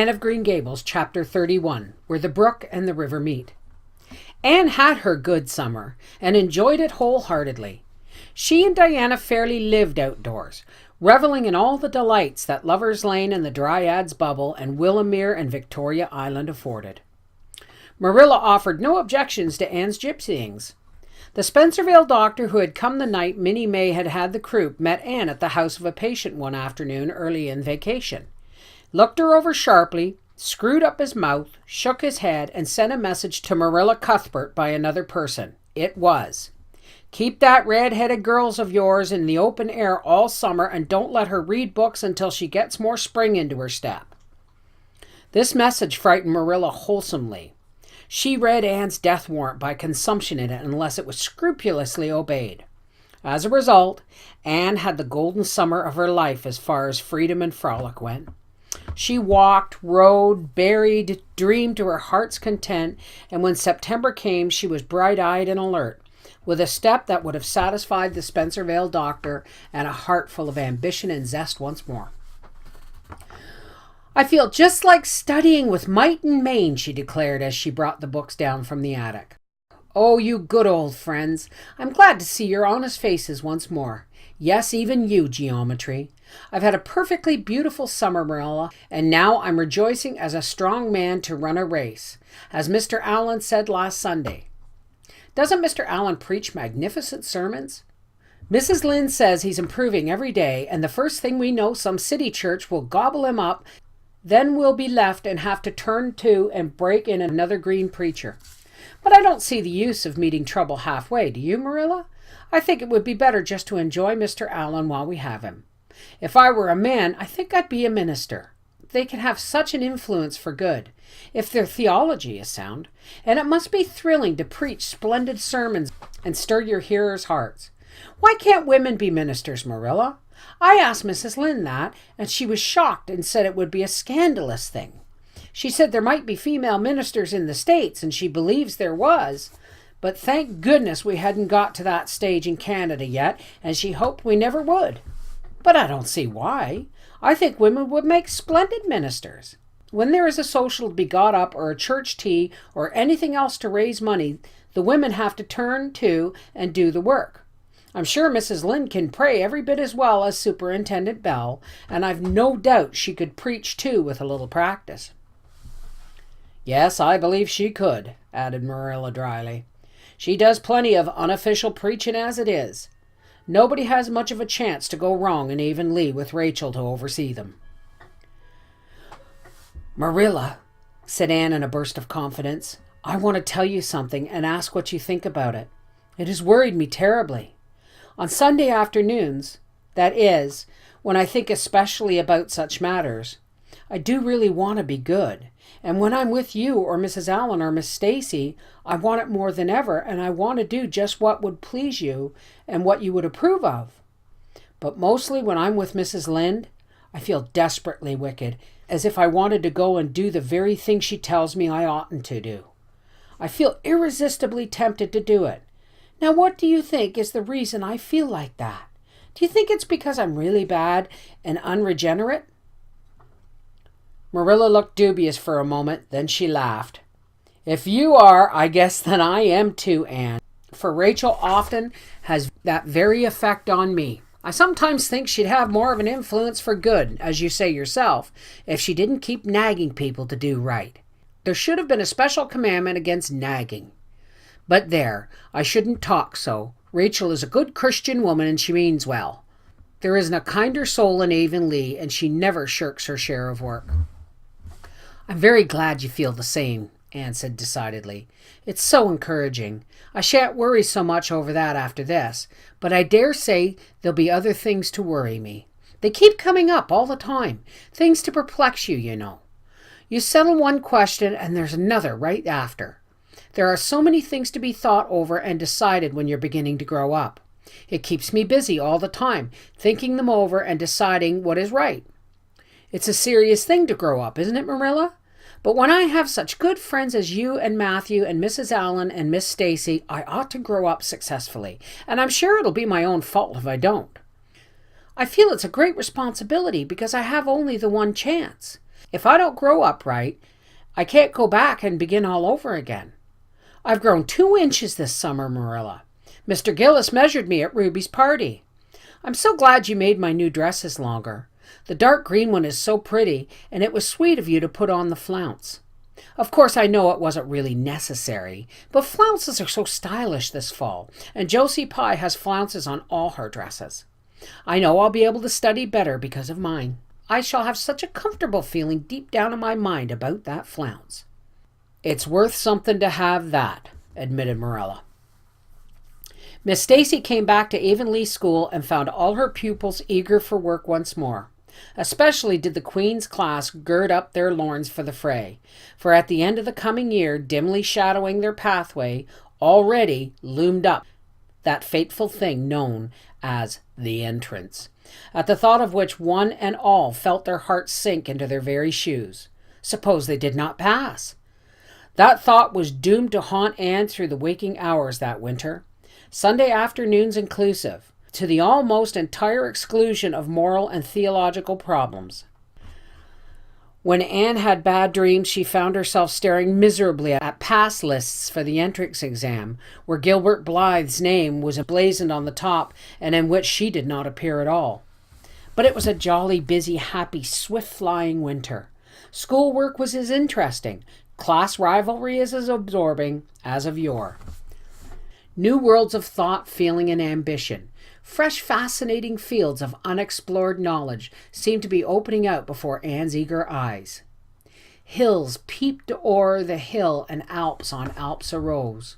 Anne of Green Gables, Chapter 31, Where the Brook and the River Meet. Anne had her good summer, and enjoyed it wholeheartedly. She and Diana fairly lived outdoors, reveling in all the delights that Lover's Lane and the Dryad's Bubble and Willowmere and Victoria Island afforded. Marilla offered no objections to Anne's gypsyings. The Spencervale doctor who had come the night Minnie May had had the croup met Anne at the house of a patient one afternoon early in vacation, looked her over sharply, screwed up his mouth, shook his head, and sent a message to Marilla Cuthbert by another person. It was, "Keep that red-headed girls of yours in the open air all summer and don't let her read books until she gets more spring into her step." This message frightened Marilla wholesomely. She read Anne's death warrant by consumption in it unless it was scrupulously obeyed. As a result, Anne had the golden summer of her life as far as freedom and frolic went. She walked, rode, berried, dreamed to her heart's content, and when September came she was bright-eyed and alert, with a step that would have satisfied the Spencervale doctor and a heart full of ambition and zest once more. "I feel just like studying with might and main," she declared as she brought the books down from the attic. "Oh, you good old friends. I'm glad to see your honest faces once more. Yes, even you, geometry. I've had a perfectly beautiful summer, Marilla, and now I'm rejoicing as a strong man to run a race, as Mr. Allen said last Sunday. Doesn't Mr. Allen preach magnificent sermons? Mrs. Lynde says he's improving every day, and the first thing we know some city church will gobble him up. Then we'll be left and have to turn to and break in another green preacher. But I don't see the use of meeting trouble halfway, do you, Marilla? I think it would be better just to enjoy Mr. Allen while we have him. If I were a man, I think I'd be a minister. They can have such an influence for good, if their theology is sound, and it must be thrilling to preach splendid sermons and stir your hearers' hearts. Why can't women be ministers, Marilla? I asked Mrs. Lynde that, and she was shocked and said it would be a scandalous thing. She said there might be female ministers in the States, and she believes there was, but thank goodness we hadn't got to that stage in Canada yet, and she hoped we never would. But I don't see why. I think women would make splendid ministers. When there is a social to be got up or a church tea or anything else to raise money, the women have to turn to and do the work. I'm sure Mrs. Lynde can pray every bit as well as Superintendent Bell, and I've no doubt she could preach too with a little practice." "Yes, I believe she could," added Marilla dryly. "She does plenty of unofficial preaching as it is. Nobody has much of a chance to go wrong in Avonlea with Rachel to oversee them." "Marilla," said Anne in a burst of confidence, "I want to tell you something and ask what you think about it. It has worried me terribly. On Sunday afternoons, that is, when I think especially about such matters, I do really want to be good. And when I'm with you or Mrs. Allen or Miss Stacy, I want it more than ever, and I want to do just what would please you and what you would approve of. But mostly when I'm with Mrs. Lynde, I feel desperately wicked, as if I wanted to go and do the very thing she tells me I oughtn't to do. I feel irresistibly tempted to do it. Now, what do you think is the reason I feel like that? Do you think it's because I'm really bad and unregenerate?" Marilla looked dubious for a moment, then she laughed. "If you are, I guess then I am too, Anne, for Rachel often has that very effect on me. I sometimes think she'd have more of an influence for good, as you say yourself, if she didn't keep nagging people to do right. There should have been a special commandment against nagging. But there, I shouldn't talk so. Rachel is a good Christian woman and she means well. There isn't a kinder soul in Avonlea, and she never shirks her share of work." "I'm very glad you feel the same," Anne said decidedly. "It's so encouraging. I shan't worry so much over that after this, but I dare say there'll be other things to worry me. They keep coming up all the time, things to perplex you, you know. You settle one question and there's another right after. There are so many things to be thought over and decided when you're beginning to grow up. It keeps me busy all the time, thinking them over and deciding what is right. It's a serious thing to grow up, isn't it, Marilla? But when I have such good friends as you and Matthew and Mrs. Allen and Miss Stacy, I ought to grow up successfully, and I'm sure it'll be my own fault if I don't. I feel it's a great responsibility because I have only the one chance. If I don't grow up right, I can't go back and begin all over again. I've grown 2 inches this summer, Marilla. Mr. Gillis measured me at Ruby's party. I'm so glad you made my new dresses longer. The dark green one is so pretty, and it was sweet of you to put on the flounce. Of course, I know it wasn't really necessary, but flounces are so stylish this fall, and Josie Pye has flounces on all her dresses. I know I'll be able to study better because of mine. I shall have such a comfortable feeling deep down in my mind about that flounce. It's worth something to have that, admitted Marilla. Miss Stacy came back to Avonlea School and found all her pupils eager for work once more. Especially did the Queen's class gird up their loins for the fray, for at the end of the coming year, dimly shadowing their pathway, already loomed up that fateful thing known as the entrance, at the thought of which one and all felt their hearts sink into their very shoes. Suppose they did not pass? That thought was doomed to haunt Anne through the waking hours that winter, Sunday afternoons inclusive, to the almost entire exclusion of moral and theological problems. When Anne had bad dreams, she found herself staring miserably at pass lists for the entrance exam, where Gilbert Blythe's name was emblazoned on the top and in which she did not appear at all. But it was a jolly, busy, happy, swift-flying winter. Schoolwork was as interesting, class rivalry is as absorbing as of yore. New worlds of thought, feeling, and ambition, fresh, fascinating fields of unexplored knowledge seemed to be opening out before Anne's eager eyes. Hills peeped o'er the hill, and Alps on Alps arose.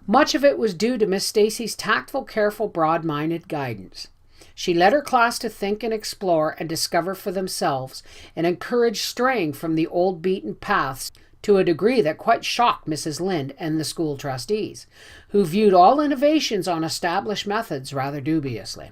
Much of it was due to Miss Stacy's tactful, careful, broad-minded guidance. She led her class to think and explore and discover for themselves, and encouraged straying from the old beaten paths to a degree that quite shocked Mrs. Lynde and the school trustees, who viewed all innovations on established methods rather dubiously.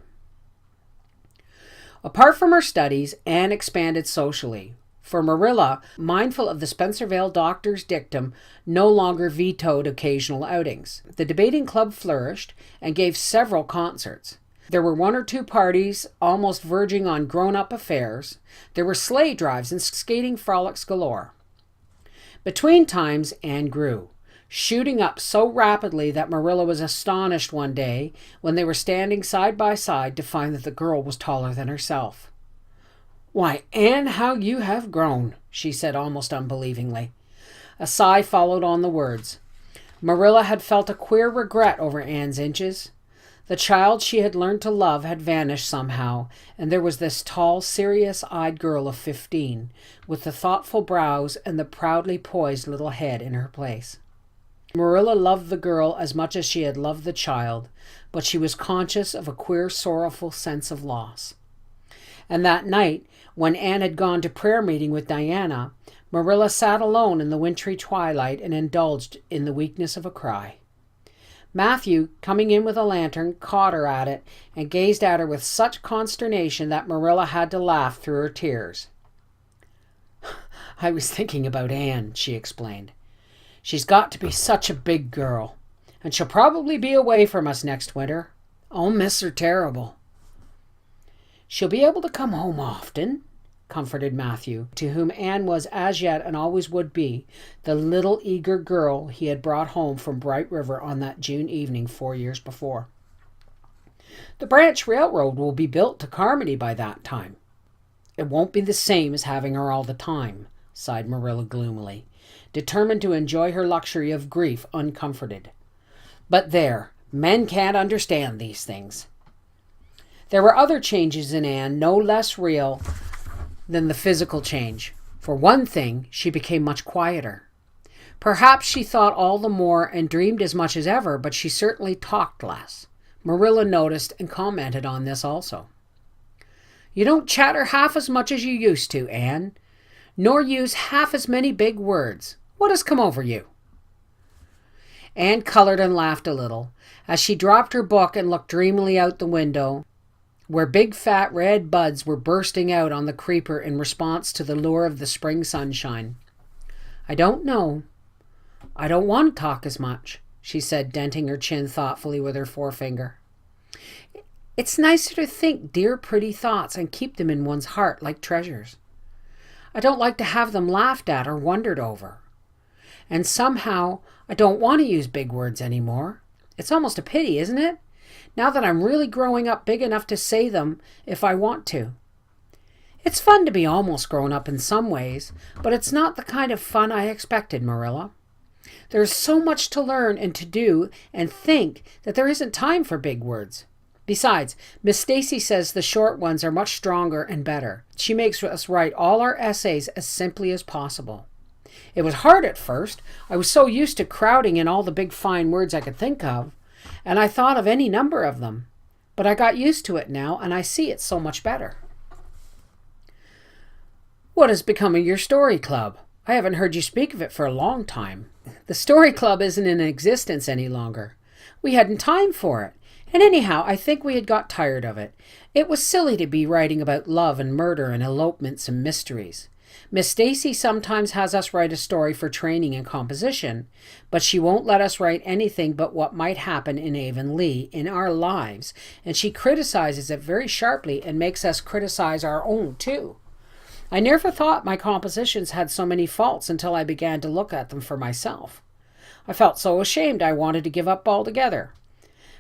Apart from her studies, Anne expanded socially, for Marilla, mindful of the Spencervale doctor's dictum, no longer vetoed occasional outings. The debating club flourished and gave several concerts. There were 1 or 2 parties almost verging on grown-up affairs. There were sleigh drives and skating frolics galore. Between times, Anne grew, shooting up so rapidly that Marilla was astonished one day when they were standing side by side to find that the girl was taller than herself. "Why, Anne, how you have grown," she said almost unbelievingly. A sigh followed on the words. Marilla had felt a queer regret over Anne's inches. The child she had learned to love had vanished somehow, and there was this tall, serious-eyed girl of 15, with the thoughtful brows and the proudly poised little head in her place. Marilla loved the girl as much as she had loved the child, but she was conscious of a queer, sorrowful sense of loss. And that night, when Anne had gone to prayer meeting with Diana, Marilla sat alone in the wintry twilight and indulged in the weakness of a cry. Matthew, coming in with a lantern, caught her at it and gazed at her with such consternation that Marilla had to laugh through her tears. "I was thinking about Anne," she explained. "She's got to be such a big girl, and she'll probably be away from us next winter. I'll miss her terrible." "She'll be able to come home often," comforted Matthew, to whom Anne was as yet and always would be the little eager girl he had brought home from Bright River on that June evening 4 years before. "The branch railroad will be built to Carmody by that time." "It won't be the same as having her all the time," sighed Marilla gloomily, determined to enjoy her luxury of grief uncomforted. "But there, men can't understand these things." There were other changes in Anne no less real than the physical change. For one thing, she became much quieter. Perhaps she thought all the more and dreamed as much as ever, but she certainly talked less. Marilla noticed and commented on this also. "You don't chatter half as much as you used to, Anne, nor use half as many big words. What has come over you?" Anne colored and laughed a little as she dropped her book and looked dreamily out the window, where big fat red buds were bursting out on the creeper in response to the lure of the spring sunshine. "I don't know. I don't want to talk as much," she said, denting her chin thoughtfully with her forefinger. "It's nicer to think dear, pretty thoughts and keep them in one's heart like treasures. I don't like to have them laughed at or wondered over. And somehow, I don't want to use big words anymore. It's almost a pity, isn't it? Now that I'm really growing up big enough to say them if I want to. It's fun to be almost grown up in some ways, but it's not the kind of fun I expected, Marilla. There's so much to learn and to do and think that there isn't time for big words. Besides, Miss Stacy says the short ones are much stronger and better. She makes us write all our essays as simply as possible. It was hard at first. I was so used to crowding in all the big fine words I could think of, and I thought of any number of them. But I got used to it now, and I see it so much better. What has become of your story club? I haven't heard you speak of it for a long time. The story club isn't in existence any longer. We hadn't time for it. And anyhow, I think we had got tired of it. It was silly to be writing about love and murder and elopements and mysteries. Miss Stacy sometimes has us write a story for training and composition, but she won't let us write anything but what might happen in Avonlea, in our lives, and she criticizes it very sharply and makes us criticize our own too. I never thought my compositions had so many faults until I began to look at them for myself. I felt so ashamed I wanted to give up altogether.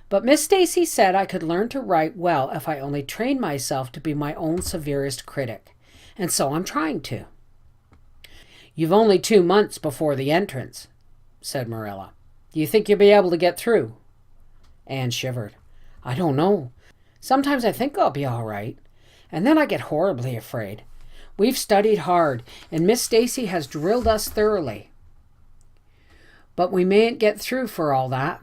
But Miss Stacy said I could learn to write well if I only trained myself to be my own severest critic, and so I'm trying to. You've only 2 months before the entrance, said Marilla. Do you think you'll be able to get through? Anne shivered. I don't know. Sometimes I think I'll be all right, and then I get horribly afraid. We've studied hard, and Miss Stacy has drilled us thoroughly. But we mayn't get through for all that.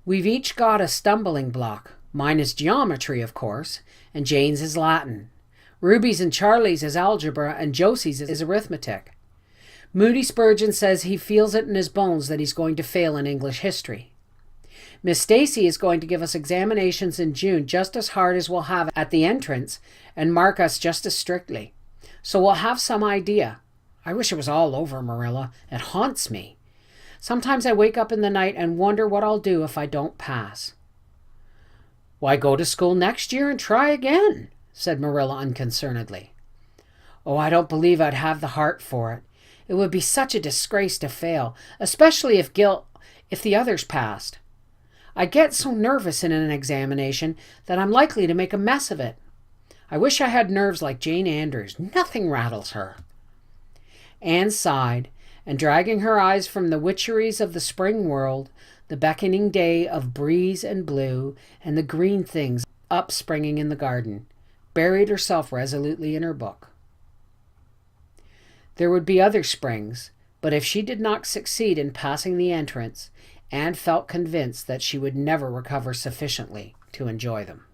We've each got a stumbling block. Mine is geometry, of course, and Jane's is Latin. Ruby's and Charlie's is algebra, and Josie's is arithmetic. Moody Spurgeon says he feels it in his bones that he's going to fail in English history. Miss Stacy is going to give us examinations in June just as hard as we'll have at the entrance and mark us just as strictly. So we'll have some idea. I wish it was all over, Marilla. It haunts me. Sometimes I wake up in the night and wonder what I'll do if I don't pass. Why, go to school next year and try again, said Marilla unconcernedly. Oh, I don't believe I'd have the heart for it. It would be such a disgrace to fail, especially if the others passed. I get so nervous in an examination that I'm likely to make a mess of it. I wish I had nerves like Jane Andrews. Nothing rattles her. Anne sighed, and dragging her eyes from the witcheries of the spring world, the beckoning day of breeze and blue, and the green things upspringing in the garden, buried herself resolutely in her book. There would be other springs, but if she did not succeed in passing the entrance, Anne felt convinced that she would never recover sufficiently to enjoy them.